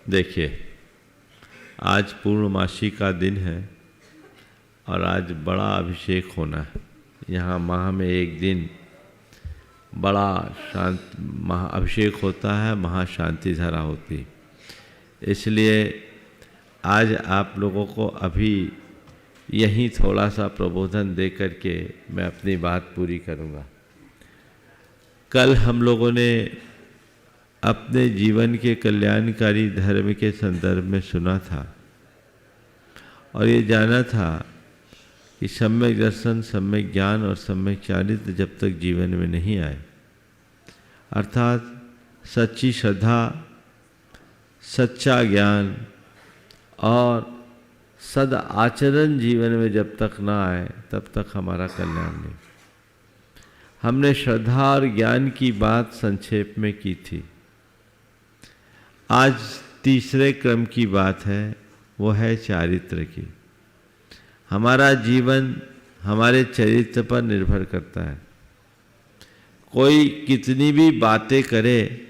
देखिए, आज पूर्णमासी का दिन है और आज बड़ा अभिषेक होना है। यहाँ माह में एक दिन बड़ा शांत अभिषेक होता है, महाशांति धारा होती है। इसलिए आज आप लोगों को अभी यहीं थोड़ा सा प्रबोधन दे करके मैं अपनी बात पूरी करूँगा। कल हम लोगों ने अपने जीवन के कल्याणकारी धर्म के संदर्भ में सुना था और ये जाना था कि सम्यक दर्शन, सम्यक ज्ञान और सम्यक चारित्र जब तक जीवन में नहीं आए, अर्थात सच्ची श्रद्धा, सच्चा ज्ञान और सद आचरण जीवन में जब तक ना आए तब तक हमारा कल्याण नहीं। हमने श्रद्धा और ज्ञान की बात संक्षेप में की थी। आज तीसरे क्रम की बात है, वो है चारित्र की। हमारा जीवन हमारे चरित्र पर निर्भर करता है। कोई कितनी भी बातें करे,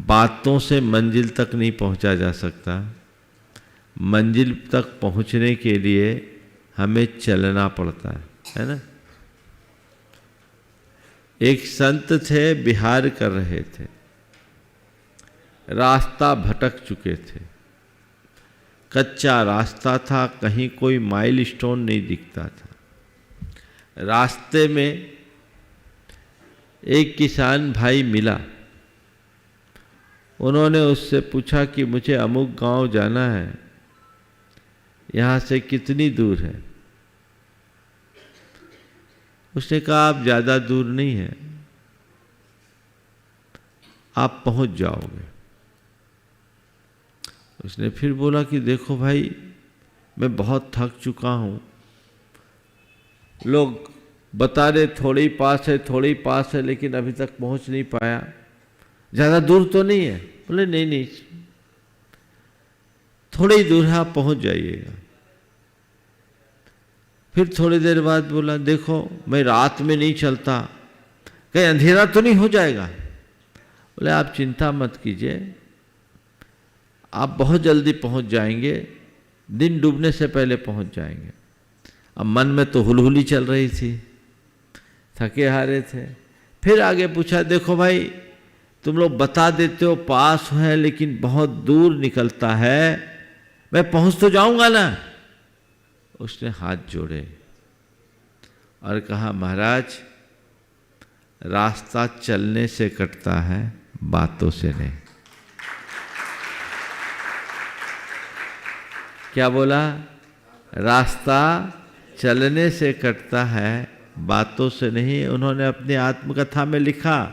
बातों से मंजिल तक नहीं पहुंचा जा सकता। मंजिल तक पहुंचने के लिए हमें चलना पड़ता है ना। एक संत थे, विहार कर रहे थे, रास्ता भटक चुके थे, कच्चा रास्ता था, कहीं कोई माइलस्टोन नहीं दिखता था। रास्ते में एक किसान भाई मिला। उन्होंने उससे पूछा कि मुझे अमुक गांव जाना है, यहाँ से कितनी दूर है? उसने कहा आप ज़्यादा दूर नहीं है, आप पहुंच जाओगे। उसने फिर बोला कि देखो भाई, मैं बहुत थक चुका हूँ, लोग बता रहे थोड़ी पास है, थोड़ी पास है, लेकिन अभी तक पहुँच नहीं पाया। ज़्यादा दूर तो नहीं है? बोले नहीं नहीं, थोड़ी दूर है, आप पहुँच जाइएगा। फिर थोड़ी देर बाद बोला देखो मैं रात में नहीं चलता, कहीं अंधेरा तो नहीं हो जाएगा? बोले आप चिंता मत कीजिए, आप बहुत जल्दी पहुंच जाएंगे, दिन डूबने से पहले पहुंच जाएंगे। अब मन में तो हुलहुली चल रही थी, थके हारे थे। फिर आगे पूछा देखो भाई, तुम लोग बता देते हो पास है लेकिन बहुत दूर निकलता है, मैं पहुंच तो जाऊंगा ना? उसने हाथ जोड़े और कहा महाराज, रास्ता चलने से कटता है, बातों से नहीं। क्या बोला? रास्ता चलने से कटता है, बातों से नहीं। उन्होंने अपनी आत्मकथा में लिखा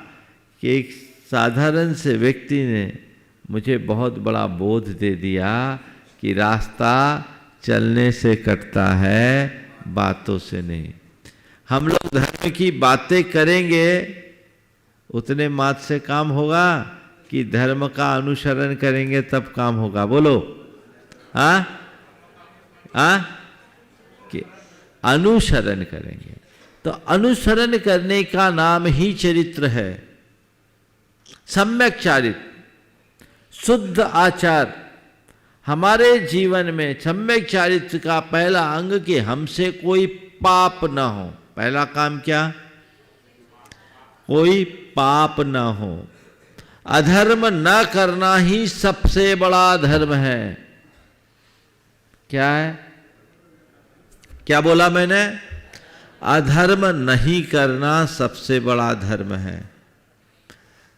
कि एक साधारण से व्यक्ति ने मुझे बहुत बड़ा बोध दे दिया कि रास्ता चलने से कटता है, बातों से नहीं। हम लोग धर्म की बातें करेंगे, उतने मात से काम होगा कि धर्म का अनुसरण करेंगे तब काम होगा? बोलो हाँ कि अनुसरण करेंगे। तो अनुसरण करने का नाम ही चरित्र है। सम्यक चारित्र, शुद्ध आचार। हमारे जीवन में सम्यक चारित्र का पहला अंग कि हमसे कोई पाप ना हो। पहला काम क्या? कोई पाप ना हो। अधर्म न करना ही सबसे बड़ा धर्म है। क्या है? क्या बोला मैंने? अधर्म नहीं करना सबसे बड़ा धर्म है।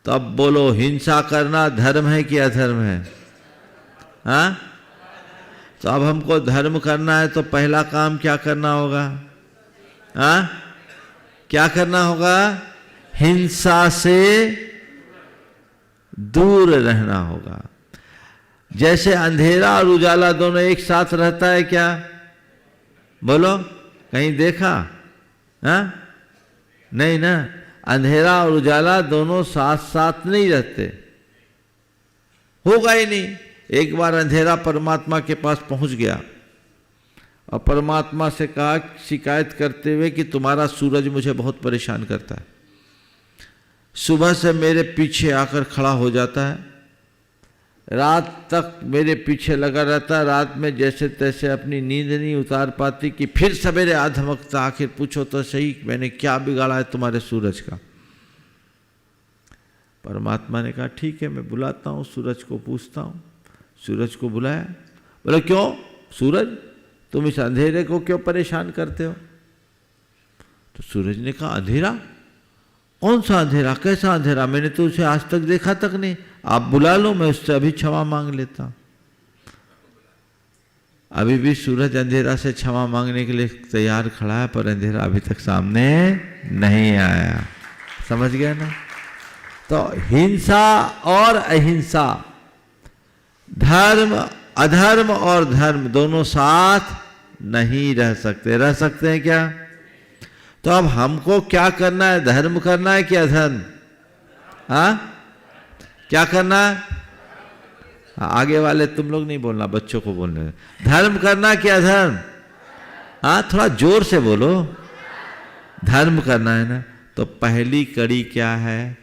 तो अब बोलो, हिंसा करना धर्म है कि अधर्म है? हाँ? तो अब हमको धर्म करना है तो पहला काम क्या करना होगा? हाँ? क्या करना होगा? हिंसा से दूर रहना होगा। जैसे अंधेरा और उजाला दोनों एक साथ रहता है क्या? बोलो, कहीं देखा? हाँ? नहीं ना। अंधेरा और उजाला दोनों साथ साथ नहीं रहते, होगा ही नहीं। एक बार अंधेरा परमात्मा के पास पहुंच गया और परमात्मा से कहा शिकायत करते हुए कि तुम्हारा सूरज मुझे बहुत परेशान करता है, सुबह से मेरे पीछे आकर खड़ा हो जाता है, रात तक मेरे पीछे लगा रहता, रात में जैसे तैसे अपनी नींद नहीं उतार पाती कि फिर सवेरे आधमकता आखिर पूछो तो सही मैंने क्या बिगाड़ा है तुम्हारे सूरज का। परमात्मा ने कहा ठीक है मैं बुलाता हूँ, सूरज को पूछता हूँ। सूरज को बुलाया, बोला क्यों सूरज तुम इस अंधेरे को क्यों परेशान करते हो? तो सूरज ने कहा अंधेरा? कौन सा अंधेरा, कैसा अंधेरा, मैंने तो उसे आज तक देखा तक नहीं, आप बुला लो मैं उससे अभी क्षमा मांग लेता हूं। अभी भी सूरज अंधेरा से क्षमा मांगने के लिए तैयार खड़ा है, पर अंधेरा अभी तक सामने नहीं आया। समझ गए ना? तो हिंसा और अहिंसा, धर्म अधर्म और धर्म दोनों साथ नहीं रह सकते। रह सकते हैं क्या? तो अब हमको क्या करना है, धर्म करना है कि अधर्म? हाँ क्या करना है? आगे वाले तुम लोग नहीं बोलना, बच्चों को बोलना। धर्म करना कि अधर्म? हाँ थोड़ा जोर से बोलो। धर्म करना है ना। तो पहली कड़ी क्या है?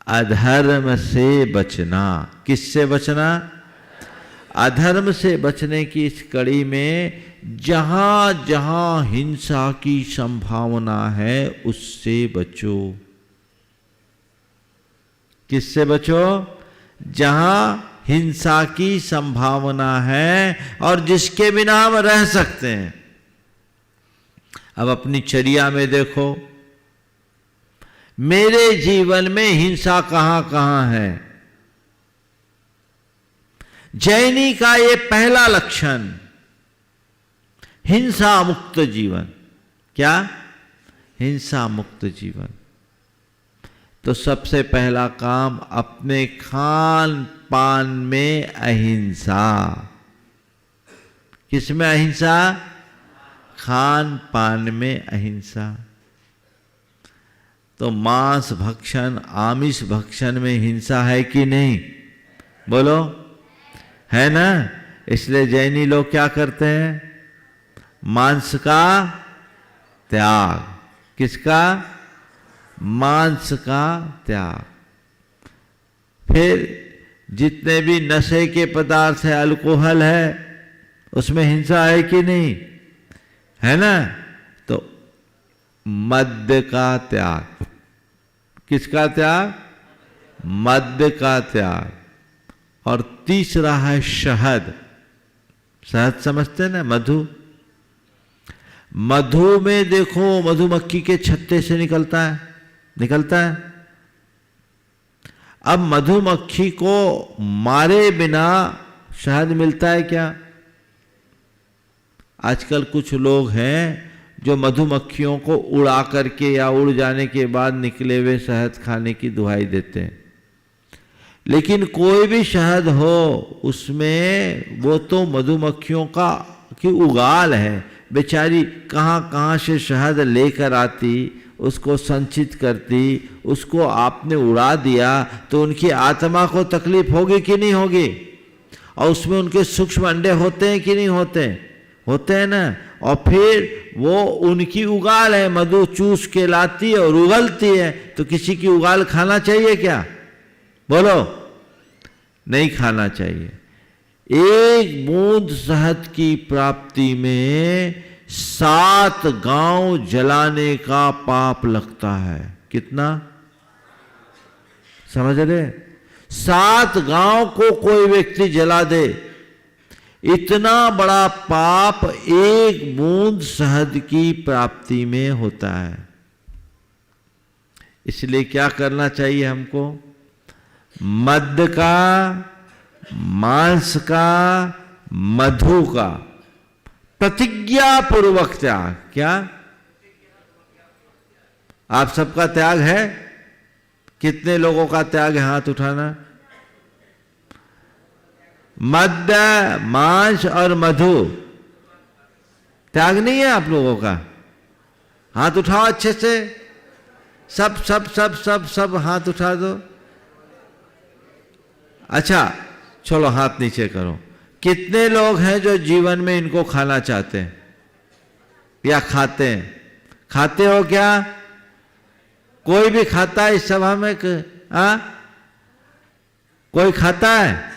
अधर्म से बचना। किससे बचना? अधर्म से बचने की इस कड़ी में जहां जहां हिंसा की संभावना है उससे बचो। किससे बचो? जहां हिंसा की संभावना है और जिसके बिना हम रह सकते हैं। अब अपनी चर्या में देखो, मेरे जीवन में हिंसा कहां कहां है। जैनी का ये पहला लक्षण, हिंसा मुक्त जीवन। क्या? हिंसा मुक्त जीवन। तो सबसे पहला काम अपने खान पान में अहिंसा। किसमें अहिंसा? खान पान में अहिंसा। तो मांस भक्षण, आमिष भक्षण में हिंसा है कि नहीं? बोलो, है ना? इसलिए जैनी लोग क्या करते हैं? मांस का त्याग। किसका? मांस का त्याग। फिर जितने भी नशे के पदार्थ है, अल्कोहल है, उसमें हिंसा है कि नहीं? है ना? तो मद्य का त्याग। किसका त्याग? मद्य का त्याग। और तीसरा है शहद। शहद समझते ना? मधु। मधु में देखो, मधुमक्खी के छत्ते से निकलता है, निकलता है। अब मधुमक्खी को मारे बिना शहद मिलता है क्या? आजकल कुछ लोग हैं जो मधुमक्खियों को उड़ा करके या उड़ जाने के बाद निकले हुए शहद खाने की दुहाई देते हैं। लेकिन कोई भी शहद हो, उसमें वो तो मधुमक्खियों की उगाल है। बेचारी कहाँ कहाँ से शहद लेकर आती, उसको संचित करती, उसको आपने उड़ा दिया तो उनकी आत्मा को तकलीफ होगी कि नहीं होगी? और उसमें उनके सूक्ष्म अंडे होते हैं कि नहीं होते? होते हैं ना। और फिर वो उनकी उगाल है, मधु चूस के लाती है और उगलती है। तो किसी की उगाल खाना चाहिए क्या? बोलो, नहीं खाना चाहिए। एक बूंद शहद की प्राप्ति में 7 गांव जलाने का पाप लगता है। कितना? समझ रहे? 7 गांव को कोई व्यक्ति जला दे, इतना बड़ा पाप एक बूंद शहद की प्राप्ति में होता है। इसलिए क्या करना चाहिए हमको? मद्य का, मांस का, मधु का प्रतिज्ञा पूर्वक त्याग। क्या? आप सबका त्याग है? कितने लोगों का त्याग है? हाथ उठाना। मद्य, मांस और मधु त्याग नहीं है आप लोगों का? हाथ उठाओ अच्छे से। सब सब सब सब सब हाथ उठा दो। अच्छा चलो हाथ नीचे करो। कितने लोग हैं जो जीवन में इनको खाना चाहते हैं या खाते हैं? खाते हो क्या? कोई भी खाता है इस सभा में? कोई खाता है?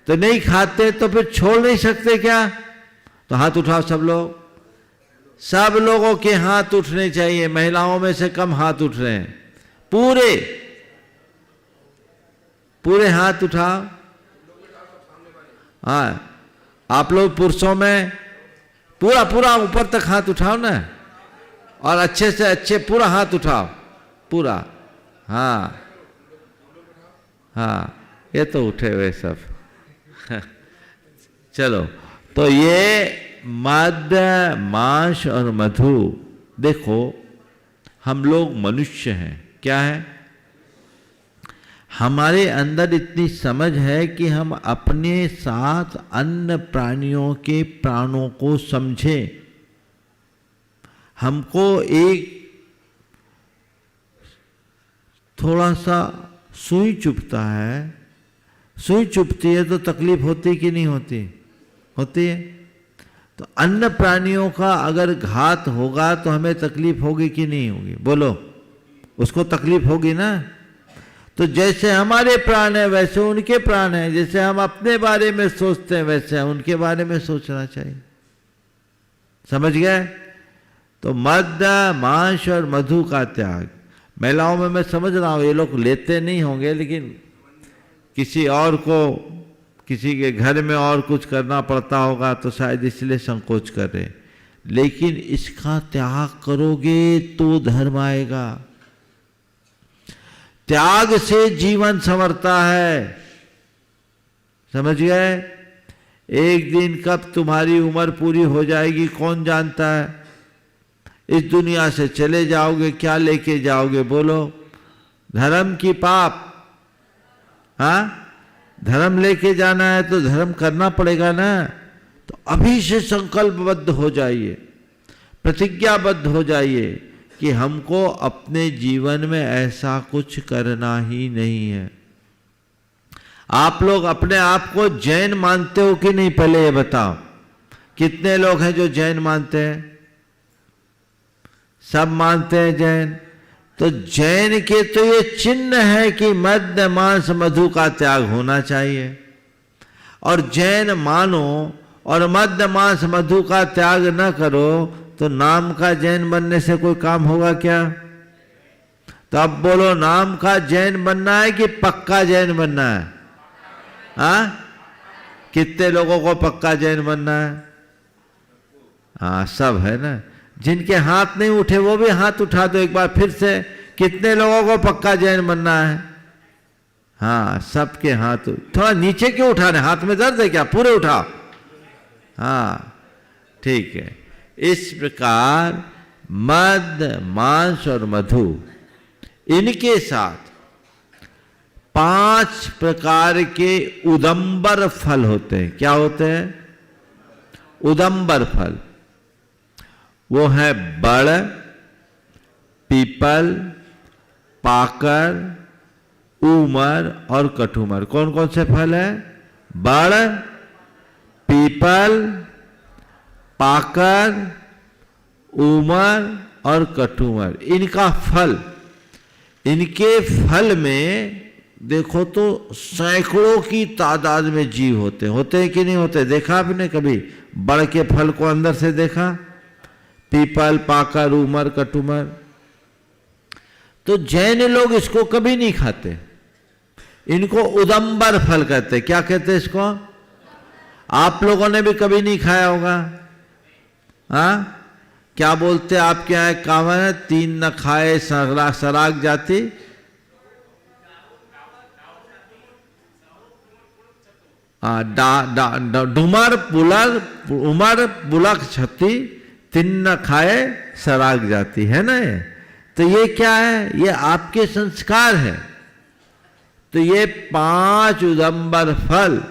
तो नहीं खाते तो फिर छोड़ नहीं सकते क्या? तो हाथ उठाओ सब लोग। सब लोगों के हाथ उठने चाहिए, महिलाओं में से कम हाथ उठ रहे हैं। पूरे पूरे हाथ उठाओ। हाँ, आप लोग पुरुषों में पूरा पूरा ऊपर तक हाथ उठाओ ना, और अच्छे से अच्छे पूरा हाथ उठाओ पूरा। हाँ हाँ, ये तो उठे हुए सब। चलो, तो ये मद्य, मांस और मधु, देखो हम लोग मनुष्य हैं, क्या है, हमारे अंदर इतनी समझ है कि हम अपने साथ अन्य प्राणियों के प्राणों को समझें। हमको एक थोड़ा सा सुई चुभता है, सुई चुभती है तो तकलीफ होती कि नहीं होती? होती है। तो अन्य प्राणियों का अगर घात होगा तो हमें तकलीफ होगी कि नहीं होगी? बोलो, उसको तकलीफ होगी ना। तो जैसे हमारे प्राण है वैसे उनके प्राण है, जैसे हम अपने बारे में सोचते हैं वैसे उनके बारे में सोचना चाहिए। समझ गए? तो मद्य, मांस और मधु का त्याग। महिलाओं में मैं समझ रहा हूं ये लोग लेते नहीं होंगे, लेकिन किसी और को, किसी के घर में और कुछ करना पड़ता होगा तो शायद इसलिए संकोच कर रहे। लेकिन इसका त्याग करोगे तो धर्म आएगा। त्याग से जीवन संवरता है। समझ गए? एक दिन कब तुम्हारी उम्र पूरी हो जाएगी कौन जानता है। इस दुनिया से चले जाओगे, क्या लेके जाओगे? बोलो, धर्म की पाप। हाँ, धर्म लेके जाना है तो धर्म करना पड़ेगा ना। तो अभी से संकल्पबद्ध हो जाइए, प्रतिज्ञाबद्ध हो जाइए कि हमको अपने जीवन में ऐसा कुछ करना ही नहीं है। आप लोग अपने आप को जैन मानते हो कि नहीं? पहले ये बताओ, कितने लोग हैं जो जैन मानते हैं? सब मानते हैं जैन। तो जैन के तो ये चिन्ह है कि मद्य, मांस, मधु का त्याग होना चाहिए। और जैन मानो और मद्य, मांस, मधु का त्याग न करो तो नाम का जैन बनने से कोई काम होगा क्या? तो अब बोलो, नाम का जैन बनना है कि पक्का जैन बनना है? हाँ, कितने लोगों को पक्का जैन बनना है? हाँ, सब है ना। जिनके हाथ नहीं उठे वो भी हाथ उठा दो एक बार फिर से। कितने लोगों को पक्का जैन बनना है? हाँ, सबके हाथ। थोड़ा नीचे क्यों उठाने? हाथ में दर्द है क्या? पूरे उठाओ। हाँ, ठीक है। इस प्रकार मद्य, मांस और मधु, इनके साथ 5 प्रकार के उदंबर फल होते हैं। क्या होते हैं? उदंबर फल। वो है बड़, पीपल, पाकर, ऊमर और कठूमर। कौन कौन से फल है? बड़, पीपल, पाकर, ऊमर और कठूमर। इनका फल, इनके फल में देखो तो सैकड़ों की तादाद में जीव होते हैं कि नहीं होते? देखा आपने कभी बड़ के फल को अंदर से देखा? पीपल, पाकर, ऊमर, कठूमर। तो जैन लोग इसको कभी नहीं खाते। इनको उदंबर फल कहते हैं। क्या कहते हैं इसको? आप लोगों ने भी कभी नहीं खाया होगा। हाँ, क्या बोलते हैं आपके यहाँ? कहावत है, 3 न खाए सराग जाति। डुमर पुलक उमर पुलक छती, 3 न खाए सराग जाती, है ना ये? तो ये क्या है? ये आपके संस्कार है। तो ये 5 उदंबर फल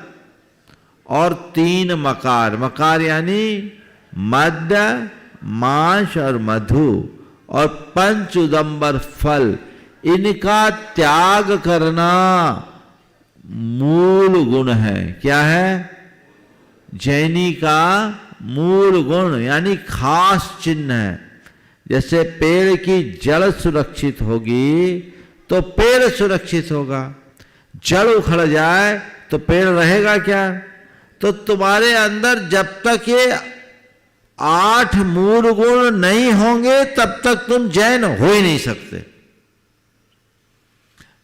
और 3 मकार। मकार यानी मद्य, मांस और मधु और 5 उदंबर फल, इनका त्याग करना मूल गुण है। क्या है? जैनी का मूल गुण यानी खास चिन्ह है। जैसे पेड़ की जड़ सुरक्षित होगी तो पेड़ सुरक्षित होगा। जड़ उखड़ जाए तो पेड़ रहेगा क्या? तो तुम्हारे अंदर जब तक ये 8 मूल गुण नहीं होंगे तब तक तुम जैन हो ही नहीं सकते।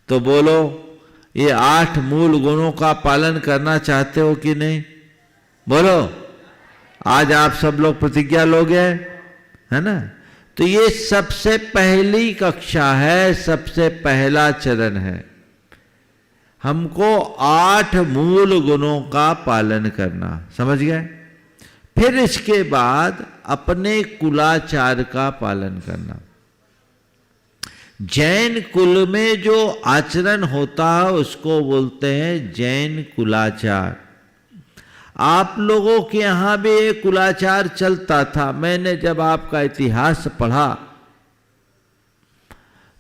तो बोलो, ये 8 मूल गुणों का पालन करना चाहते हो कि नहीं? बोलो, आज आप सब लोग प्रतिज्ञा लोगे, है ना? तो ये सबसे पहली कक्षा है, सबसे पहला चरण है। हमको 8 मूल गुणों का पालन करना, समझ गए? फिर इसके बाद अपने कुलाचार का पालन करना। जैन कुल में जो आचरण होता है उसको बोलते हैं जैन कुलाचार। आप लोगों के यहां भी एक कुलाचार चलता था। मैंने जब आपका इतिहास पढ़ा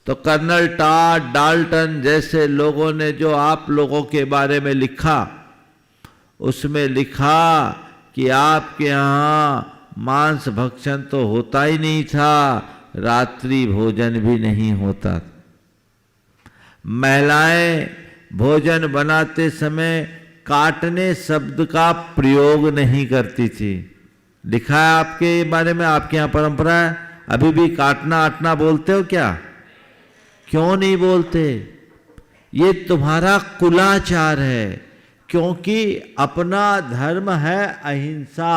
तो कर्नल टाड, डाल्टन जैसे लोगों ने जो आप लोगों के बारे में लिखा, उसमें लिखा कि आपके यहाँ मांस भक्षण तो होता ही नहीं था, रात्रि भोजन भी नहीं होता। महिलाएं भोजन बनाते समय काटने शब्द का प्रयोग नहीं करती थी। लिखा है आपके बारे में, आपके यहाँ परंपरा है? अभी भी काटना आटना बोलते हो क्या? क्यों नहीं बोलते? ये तुम्हारा कुलाचार है, क्योंकि अपना धर्म है अहिंसा।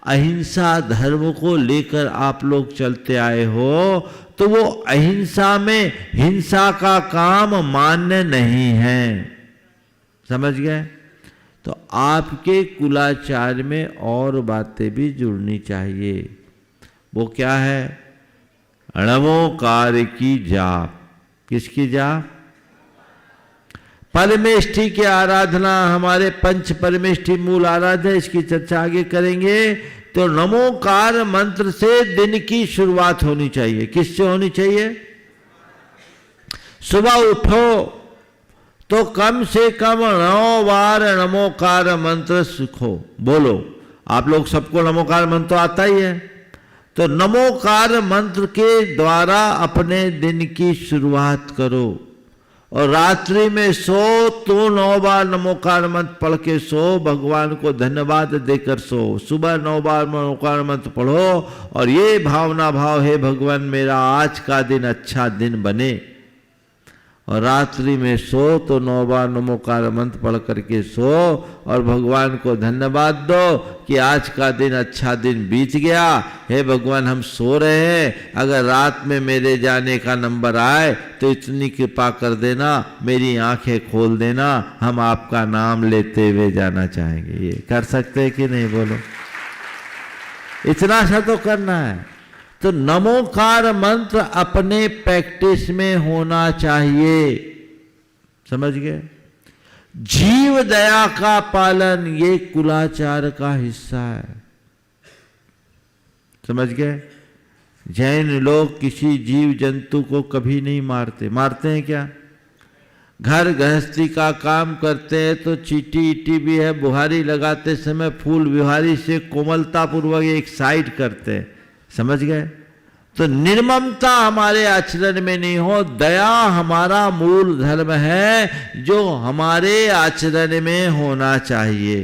अहिंसा धर्म को लेकर आप लोग चलते आए हो, तो वो अहिंसा में हिंसा का काम मान्य नहीं है। समझ गए? तो आपके कुलाचार में और बातें भी जुड़नी चाहिए। वो क्या है? णमोकार की जाप। किसकी जाप? परमेष्ठी की आराधना। हमारे पंच परमेष्ठी मूल आराध्य, इसकी चर्चा आगे करेंगे। तो नमोकार मंत्र से दिन की शुरुआत होनी चाहिए। किससे होनी चाहिए? सुबह उठो तो कम से कम 9 बार नमोकार मंत्र सीखो, बोलो। आप लोग सबको नमोकार मंत्र तो आता ही है। तो नमोकार मंत्र के द्वारा अपने दिन की शुरुआत करो। और रात्रि में सो तो 9 बार नमोकार मंत्र पढ़ के सो, भगवान को धन्यवाद देकर सो। सुबह 9 बार नमोकार मंत्र पढ़ो और ये भावना भाव, हे भगवान मेरा आज का दिन अच्छा दिन बने। और रात्रि में सो तो 9 बार नमोकार मंत्र पढ़ करके सो और भगवान को धन्यवाद दो कि आज का दिन अच्छा दिन बीत गया। हे भगवान, हम सो रहे हैं, अगर रात में मेरे जाने का नंबर आए तो इतनी कृपा कर देना, मेरी आंखें खोल देना, हम आपका नाम लेते हुए जाना चाहेंगे। ये कर सकते हैं कि नहीं? बोलो। इतना सा तो करना है। तो नमोकार मंत्र अपने प्रैक्टिस में होना चाहिए। समझ गए? जीव दया का पालन ये कुलाचार का हिस्सा है। समझ गए? जैन लोग किसी जीव जंतु को कभी नहीं मारते। मारते हैं क्या? घर गृहस्थी का काम करते हैं तो चीटी ईटी भी है, बुहारी लगाते समय फूल बुहारी से कोमलता पूर्वक एक साइड करते हैं। समझ गए? तो निर्ममता हमारे आचरण में नहीं हो। दया हमारा मूल धर्म है जो हमारे आचरण में होना चाहिए।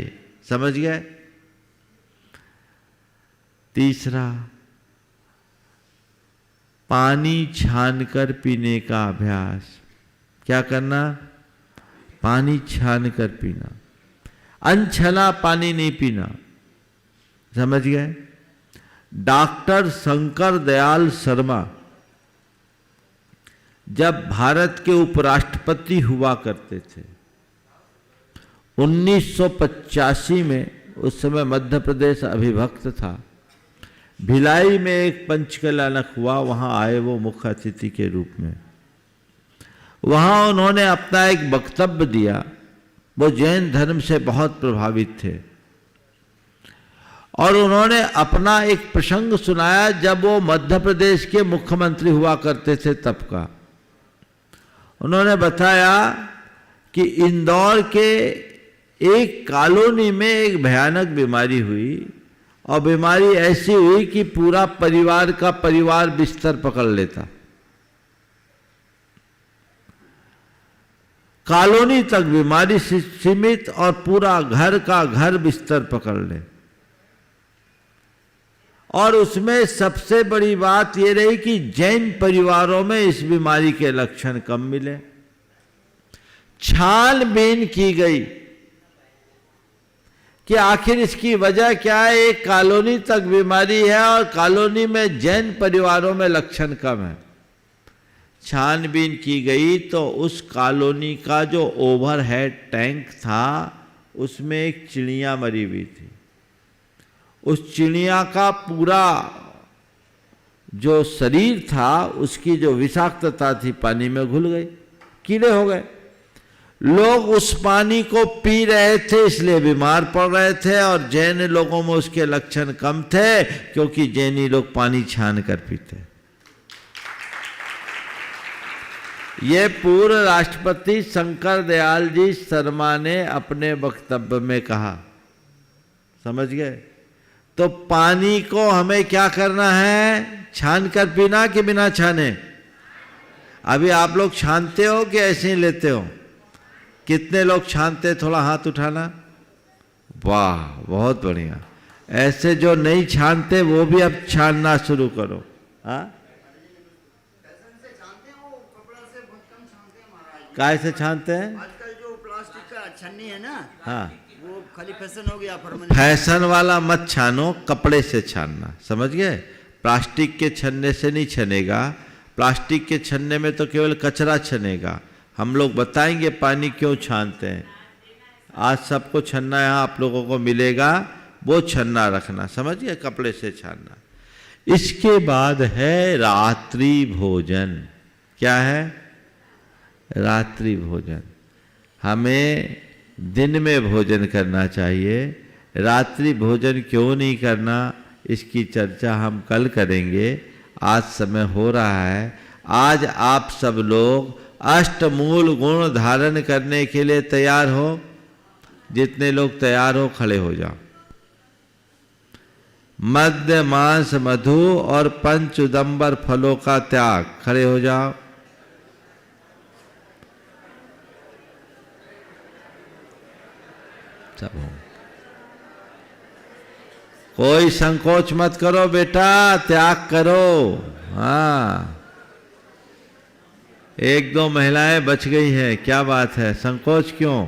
समझ गए? तीसरा, पानी छानकर पीने का अभ्यास। क्या करना? पानी छानकर पीना। अनछना पानी नहीं पीना। समझ गए? डॉक्टर शंकर दयाल शर्मा जब भारत के उपराष्ट्रपति हुआ करते थे 1985 में, उस समय मध्य प्रदेश अभिभक्त था। भिलाई में एक पंचकल्याणक हुआ, वहां आए वो मुख्य अतिथि के रूप में। वहां उन्होंने अपना एक वक्तव्य दिया। वो जैन धर्म से बहुत प्रभावित थे और उन्होंने अपना एक प्रसंग सुनाया जब वो मध्य प्रदेश के मुख्यमंत्री हुआ करते थे तब का। उन्होंने बताया कि इंदौर के एक कॉलोनी में एक भयानक बीमारी हुई और बीमारी ऐसी हुई कि पूरा परिवार का परिवार बिस्तर पकड़ लेता। कॉलोनी तक बीमारी सीमित और पूरा घर का घर बिस्तर पकड़ ले। और उसमें सबसे बड़ी बात यह रही कि जैन परिवारों में इस बीमारी के लक्षण कम मिले। छानबीन की गई कि आखिर इसकी वजह क्या है। एक कॉलोनी तक बीमारी है और कॉलोनी में जैन परिवारों में लक्षण कम है। छानबीन की गई तो उस कॉलोनी का जो ओवरहेड टैंक था उसमें एक चिड़िया मरी हुई थी। उस चिड़िया का पूरा जो शरीर था उसकी जो विषाक्तता थी पानी में घुल गई, कीड़े हो गए। लोग उस पानी को पी रहे थे इसलिए बीमार पड़ रहे थे और जैन लोगों में उसके लक्षण कम थे क्योंकि जैनी लोग पानी छान कर पीते। ये पूर्व राष्ट्रपति शंकर दयाल जी शर्मा ने अपने वक्तव्य में कहा। समझ गए? तो पानी को हमें क्या करना है? छान कर पीना कि बिना छाने? अभी आप लोग छानते हो कि ऐसे ही लेते हो? कितने लोग छानते? थोड़ा हाथ उठाना। वाह, बहुत बढ़िया। ऐसे जो नहीं छानते वो भी अब छानना शुरू करो। हाँ, काय से छानते हैं? आजकल जो प्लास्टिक का छन्नी है ना, हाँ, वो खाली फैशन हो गया। फैशन वाला मत छानो, कपड़े से छानना। समझ गए? प्लास्टिक के छन्ने से नहीं छनेगा। प्लास्टिक के छन्ने में तो केवल कचरा छनेगा। हम लोग बताएंगे पानी क्यों छानते हैं। आज सबको छन्ना यहाँ आप लोगों को मिलेगा, वो छन्ना रखना। समझ गए? कपड़े से छानना। इसके बाद है रात्रि भोजन। क्या है? रात्रि भोजन। हमें दिन में भोजन करना चाहिए, रात्रि भोजन क्यों नहीं करना इसकी चर्चा हम कल करेंगे। आज समय हो रहा है। आज आप सब लोग अष्टमूल गुण धारण करने के लिए तैयार हो? जितने लोग तैयार हो खड़े हो जाओ। मद्य मांस मधु और पंच उदंबर फलों का त्याग। खड़े हो जाओ। सब हो। कोई संकोच मत करो बेटा, त्याग करो। हाँ, एक दो महिलाएं बच गई हैं, क्या बात है? संकोच क्यों?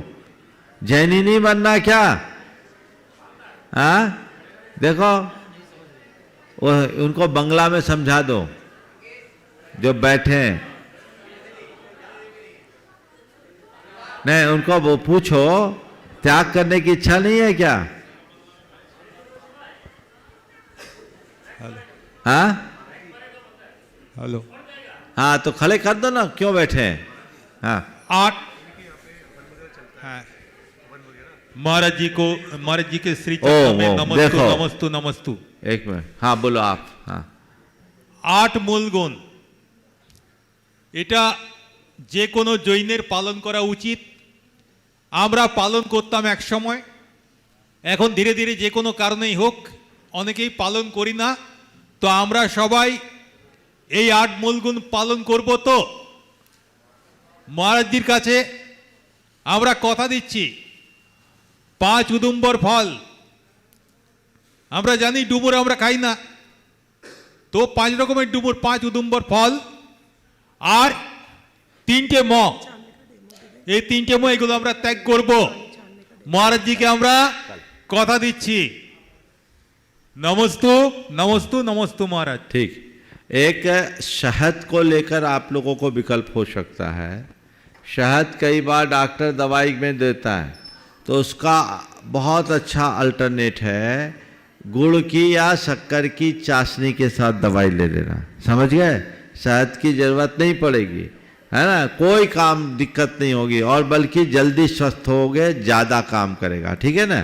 जैनी नहीं बनना क्या? हाँ, देखो उनको बंगला में समझा दो जो बैठे हैं। नहीं, उनको वो पूछो त्याग करने की इच्छा नहीं है क्या? हाँ, हेलो। हाँ, तो खड़े कर दो ना, क्यों बैठे हैं? हाँ, 8 महाराज जी को, महाराज जी के श्री चरणों में नमस्तु नमस्तु नमस्तु। एक मिनट। हाँ, बोलो आप। हाँ, 8 মূল গুণ এটা যে কোনো জৈনের পালন করা উচিত। আমরা পালন করতাম এক সময়, এখন ধীরে ধীরে যে কোনো কারণেই হোক অনেকেই পালন করি না। তো আমরা সবাই এই 8 মূল গুণ পালন করব। তো মহারাজজির কাছে আমরা কথা দিচ্ছি 5 উদুম্বর ফল। আমরা জানি ডুমুর আমরা খাই না, তো 5 রকমের ডুমুর, 5 উদুম্বর ফল আর 3টে ম। এই 3টে ম এগুলো আমরা ত্যাগ করব। মহারাজজিকে আমরা কথা দিচ্ছি। नमस्तु नमस्तु नमस्तु महाराज। ठीक। एक शहद को लेकर आप लोगों को विकल्प हो सकता है। शहद कई बार डॉक्टर दवाई में देता है, तो उसका बहुत अच्छा अल्टरनेट है गुड़ की या शक्कर की चाशनी के साथ दवाई ले लेना। समझ गए? शहद की जरूरत नहीं पड़ेगी, है ना? कोई काम दिक्कत नहीं होगी और बल्कि जल्दी स्वस्थ होगे, ज़्यादा काम करेगा। ठीक है ना?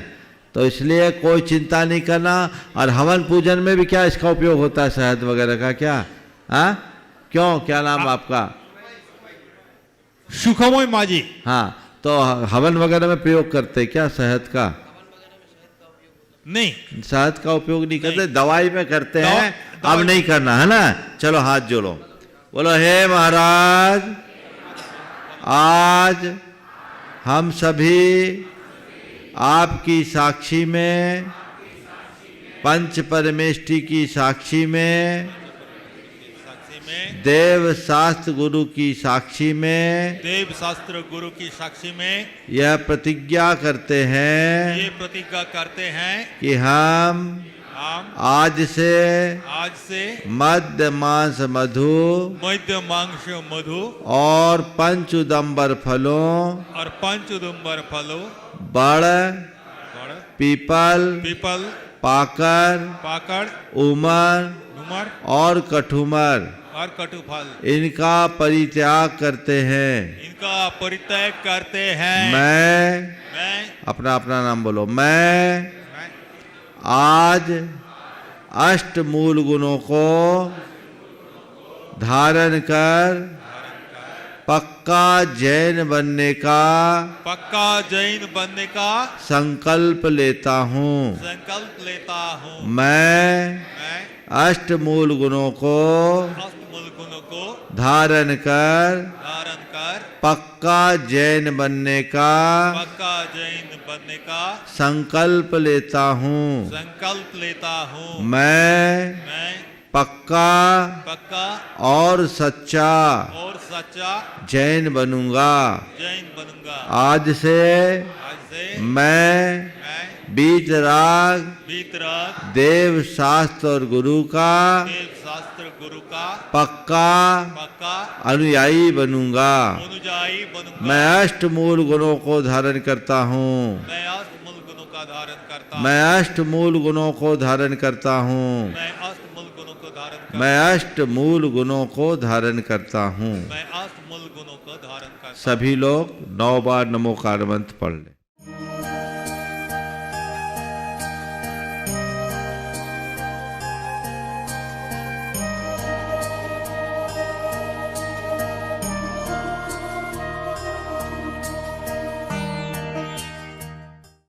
तो इसलिए कोई चिंता नहीं करना। और हवन पूजन में भी क्या इसका उपयोग होता है, शहद वगैरह का? क्या? हाँ, क्यों? क्या नाम आपका? सुखमय माझी। हाँ, तो हवन वगैरह में प्रयोग करते क्या शहद का? नहीं, शहद का उपयोग नहीं करते, दवाई में करते हैं। अब नहीं करना, है ना? चलो हाथ जोड़ो, बोलो हे महाराज, आज हम सभी आपकी साक्षी में, पंच परमेष्टि की साक्षी में, साक्षी में, देव शास्त्र गुरु की साक्षी में देव शास्त्र गुरु की साक्षी में यह प्रतिज्ञा करते हैं ये प्रतिज्ञा करते हैं कि हम आज से मध्य मांस मधु मध्य मांस मधु और पंच उदंबर फलों, और पंच उदुम्बर फलों, बड़, बड़, पीपल, पीपल, पाकर, पाकड़, उमर उमर और कठुमर और कटुफल इनका परित्याग करते हैं। इनका परित्याग करते हैं। मैं अपना अपना नाम बोलो। मैं आज अष्ट मूल गुणों को धारण कर पक्का जैन बनने का संकल्प लेता हूँ। लेता हूँ। मैं अष्ट मूल गुणों को धारण कर पक्का जैन बनने का संकल्प लेता हूँ। मैं पक्का और सच्चा जैन बनूंगा। आज से मैं बीत राग देव शास्त्र और गुरु का पक्का अनुयायी बनूंगा। मैं अष्ट मूल गुणों को धारण करता हूँ। मैं अष्ट मूल गुणों को धारण करता हूँ। मैं अष्ट मूल गुणों को धारण करता हूँ। सभी लोग 9 बार नमोकार मंत्र पढ़ लें।